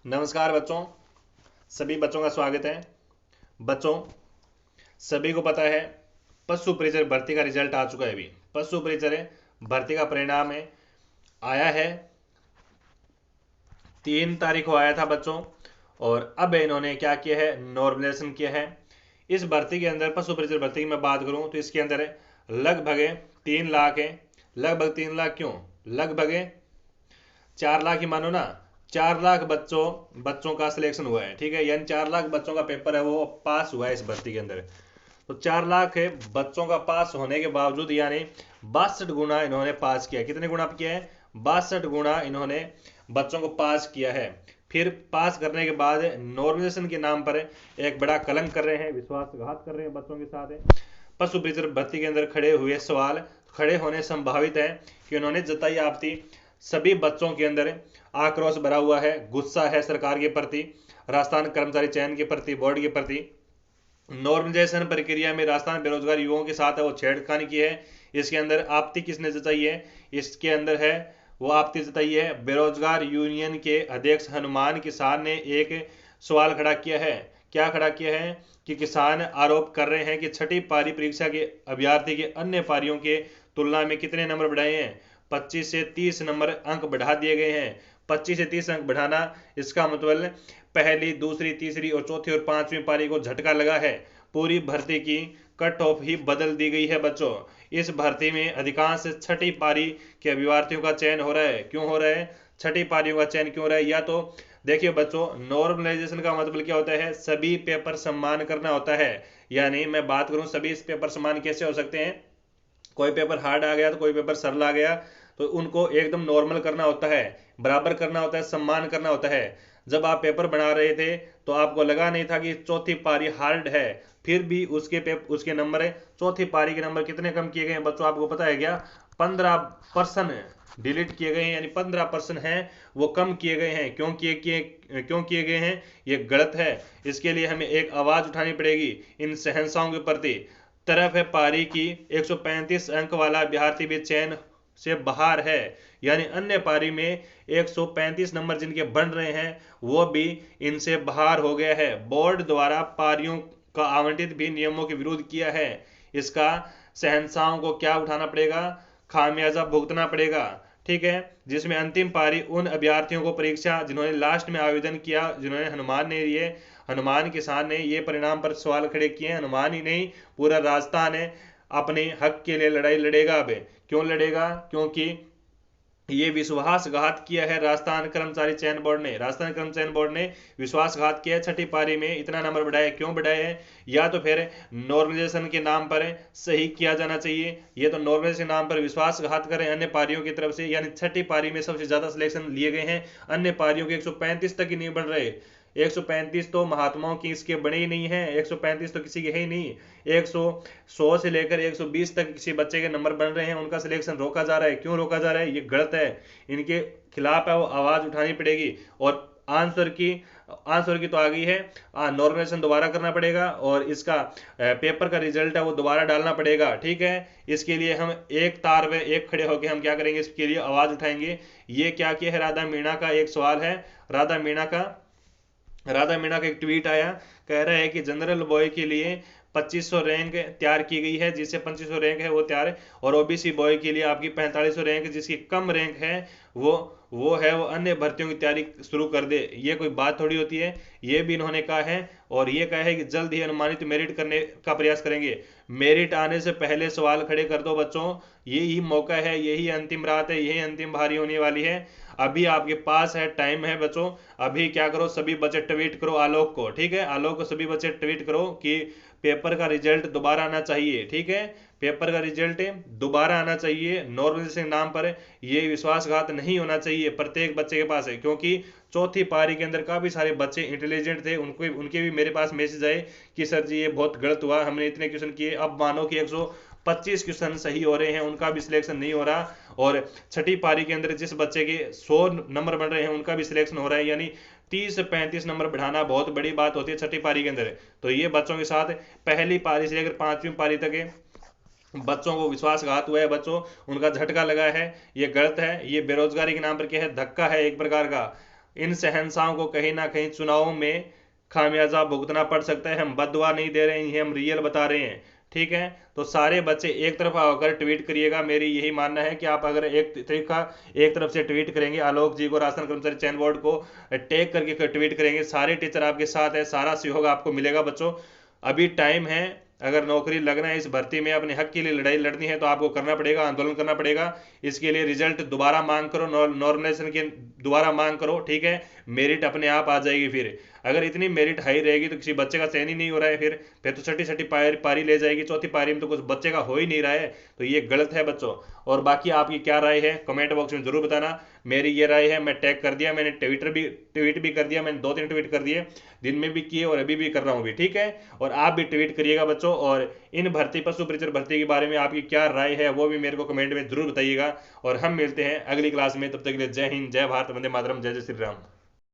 नमस्कार बच्चों, सभी बच्चों का स्वागत है। बच्चों, सभी को पता है पशु परिचर भर्ती का रिजल्ट आ चुका है। अभी पशु परिचर भर्ती का परिणाम आया है। 3 तारीख को आया था बच्चों। और अब इन्होंने क्या किया है, नॉर्मलाइजेशन किया है। इस भर्ती के अंदर पशु परिचर भर्ती की मैं बात करूं तो इसके अंदर लगभग 3 लाख है। लगभग 3 लाख क्यों, लगभग 4 लाख ही मानो ना। 4 लाख बच्चों बच्चों का सिलेक्शन हुआ है, ठीक है। यानी 4 लाख बच्चों का पेपर है वो पास हुआ है इस भर्ती के अंदर। तो 4 लाख है बच्चों का पास होने के बावजूद यानी 62 गुना इन्होंने पास किया। कितने गुना किया है? 62 गुना इन्होंने बच्चों को पास किया है। फिर पास करने के बाद नॉर्मलाइजेशन के नाम पर एक बड़ा कलंक कर रहे हैं, विश्वासघात कर रहे हैं बच्चों के साथ। पशु परिचर भर्ती के अंदर खड़े हुए सवाल खड़े होने संभावित है कि उन्होंने जताई आपत्ति। सभी बच्चों के अंदर आक्रोश भरा हुआ है, गुस्सा है सरकार के प्रति, राजस्थान कर्मचारी चयन के प्रति, बोर्ड के प्रति। नॉर्मलाइजेशन प्रक्रिया में राजस्थान बेरोजगार युवाओं के साथ वो छेड़खानी की है। इसके अंदर आपत्ति किसने जताई है? इसके अंदर है वो आपत्ति जताई है बेरोजगार यूनियन के अध्यक्ष हनुमान किसान ने। एक सवाल खड़ा किया है। क्या खड़ा किया है कि किसान आरोप कर रहे हैं कि छठी पारी परीक्षा के अभ्यर्थी के अन्य पारियों के तुलना में कितने नंबर बढ़ाए हैं? 25 से 30 नंबर अंक बढ़ा दिए गए हैं। 25 से 30 अंक बढ़ाना, इसका मतलब पहली, दूसरी, तीसरी और चौथी और पांचवी पारी को झटका लगा है। पूरी भर्ती की कट ऑफ ही बदल दी गई है बच्चों। इस भर्ती में अधिकांश छठी पारी के अभ्यर्थियों का चयन हो रहा है। क्यों हो रहा है? छठी पारियों का चयन क्यों हो रहा है? या तो देखिए बच्चों, नॉर्मलाइजेशन का मतलब क्या होता है? सभी पेपर सम्मान करना होता है। यानी मैं बात करूं सभी पेपर सम्मान कैसे हो सकते हैं? कोई पेपर हार्ड आ गया तो कोई पेपर सरल आ गया, तो उनको एकदम नॉर्मल करना होता है, बराबर करना होता है, सम्मान करना होता है। जब आप पेपर बना रहे थे तो आपको लगा नहीं था कि चौथी पारी हार्ड है, फिर भी उसके नंबर चौथी पारी के नंबर कितने कम किए गए हैं बच्चों, आपको पता है क्या? 15% डिलीट किए गए हैं। यानी 15% हैं वो कम किए गए हैं। क्यों किए गए हैं? ये गलत है। इसके लिए हमें एक आवाज उठानी पड़ेगी इन शहंशाहों के प्रति। तरफ है पारी की 135 अंक वाला अभ्यर्थी भी चयन से बाहर है। यानी अन्य पारी में 135 नंबर जिनके बन रहे हैं वो भी इनसे बाहर हो गया है। बोर्ड द्वारा पारियों का आवंटित भी नियमों के विरुद्ध किया है। इसका शहंशाहों को क्या उठाना पड़ेगा? खामियाजा भुगतना पड़ेगा, ठीक है। जिसमें अंतिम पारी उन अभ्यर्थियों को परीक्षा जिन्होंने लास्ट में आवेदन किया, जिन्होंने हनुमान किसान ने ये परिणाम पर सवाल खड़े किए। हनुमान ही नहीं, पूरा राजस्थान है अपने हक के लिए लड़ाई लड़ेगा। अब क्यों लड़ेगा? क्योंकि ये विश्वासघात किया है राजस्थान कर्मचारी चयन बोर्ड ने विश्वासघात किया है। छठी पारी में इतना नंबर बढ़ाए, क्यों बढ़ाए हैं? या तो फिर नॉर्मलाइजेशन के नाम पर सही किया जाना चाहिए। ये तो नॉर्मलाइजेशन के नाम पर विश्वासघात कर रहे हैं अन्य पारियों की तरफ से। यानी छठी पारी में सबसे ज्यादा सिलेक्शन लिए गए हैं, अन्य पारियों के 135 तक ही नहीं बढ़ रहे। 135 तो महात्माओं की इसके बने ही नहीं है, 135 तो किसी के है ही नहीं। 100 से लेकर 120 तक किसी बच्चे के नंबर बन रहे हैं, उनका सिलेक्शन रोका जा रहा है। क्यों रोका जा रहा है? ये गलत है। इनके खिलाफ है वो आवाज उठानी पड़ेगी। और आंसर की तो आ गई है। नॉर्मलाइजेशन दोबारा करना पड़ेगा और इसका पेपर का रिजल्ट है वो दोबारा डालना पड़ेगा, ठीक है। इसके लिए हम एक तार में एक खड़े होकर हम क्या करेंगे? इसके लिए आवाज उठाएंगे। ये क्या किया है? राधा मीणा का एक सवाल है। राधा मीणा का एक ट्वीट आया, कह रहा है कि जनरल बॉय के लिए 2500 रैंक तैयार की गई है, जिससे 2500 रैंक है वो तैयार है। और ओबीसी बॉय के लिए आपकी 4500 रैंक, जिसकी कम रैंक है वो अन्य भर्तियों की तैयारी शुरू कर दे। ये कोई बात थोड़ी होती है। ये भी इन्होंने कहा है। और ये कहा है कि जल्द ही अनुमानित मेरिट करने का प्रयास करेंगे। मेरिट आने से पहले सवाल खड़े कर दो बच्चों। यही मौका है, यही अंतिम रात है, यही अंतिम बारी होने वाली है। अभी आपके पास है, टाइम है बच्चों। अभी क्या करो, सभी बच्चे ट्वीट करो आलोक को, ठीक है। आलोक को सभी बच्चे ट्वीट करो कि पेपर का रिजल्ट दोबारा आना चाहिए, ठीक है। पेपर का रिजल्ट दोबारा आना चाहिए। नॉर्मलाइजेशन के नाम पर ये विश्वासघात नहीं होना चाहिए प्रत्येक बच्चे के पास है। क्योंकि चौथी पारी के अंदर काफी सारे बच्चे इंटेलिजेंट थे, उनके भी मेरे पास मैसेज आए कि सर जी ये बहुत गलत हुआ, हमने इतने क्वेश्चन किए, अब मानो कि 125 क्वेश्चन सही हो रहे हैं, उनका भी सिलेक्शन नहीं हो रहा। और छठी पारी के अंदर जिस बच्चे के 100 नंबर बन रहे हैं उनका भी सिलेक्शन हो रहा है। यानी 30 से 35 नंबर बढ़ाना बहुत बड़ी बात होती है छठी पारी के अंदर। तो ये बच्चों के साथ पहली पारी से लेकर पांचवी पारी तक बच्चों को विश्वासघात हुआ है बच्चों, उनका झटका लगा है। ये गलत है। ये बेरोजगारी के नाम पर क्या है? धक्का है एक प्रकार का। इन शहंशाहों को कहीं ना कहीं चुनाव में खामियाजा भुगतना पड़ सकता है। हम बददुआ नहीं दे रहे हैं, ये हम रियल बता रहे हैं, ठीक है। तो सारे बच्चे एक तरफ आकर ट्वीट करिएगा। मेरी यही मानना है कि आप अगर एक तरफ से ट्वीट करेंगे, आलोक जी को, राशन कर्मचारी चयन बोर्ड को टैग करके ट्वीट करेंगे, सारे टीचर आपके साथ है, सारा सहयोग आपको मिलेगा बच्चों। अभी टाइम है, अगर नौकरी लगना है, इस भर्ती में अपने हक के लिए लड़ाई लड़नी है तो आपको करना पड़ेगा, आंदोलन करना पड़ेगा। इसके लिए रिजल्ट दोबारा मांग करो, नॉर्मलाइजेशन की दोबारा मांग करो, ठीक है। मेरिट अपने आप आ जाएगी। फिर अगर इतनी मेरिट हाई रहेगी तो किसी बच्चे का चयन ही नहीं हो रहा है, फिर तो छठी छठी पारी ले जाएगी, चौथी पारी में तो कुछ बच्चे का हो ही नहीं रहा है। तो ये गलत है बच्चों। और बाकी आपकी क्या राय है कमेंट बॉक्स में जरूर बताना। मेरी ये राय है, मैं टैग कर दिया, मैंने ट्वीट भी कर दिया, मैंने 2-3 ट्वीट कर दिए, दिन में भी किए और अभी भी कर रहा हूँ भी, ठीक है। और आप भी ट्वीट करिएगा बच्चों। और इन भर्ती, पशु परिचर भर्ती के बारे में आपकी क्या राय है वो भी मेरे को कमेंट में जरूर बताइएगा। और हम मिलते हैं अगली क्लास में, तब तक के लिए जय हिंद, जय भारत, वंदे मातरम, जय जय श्री राम।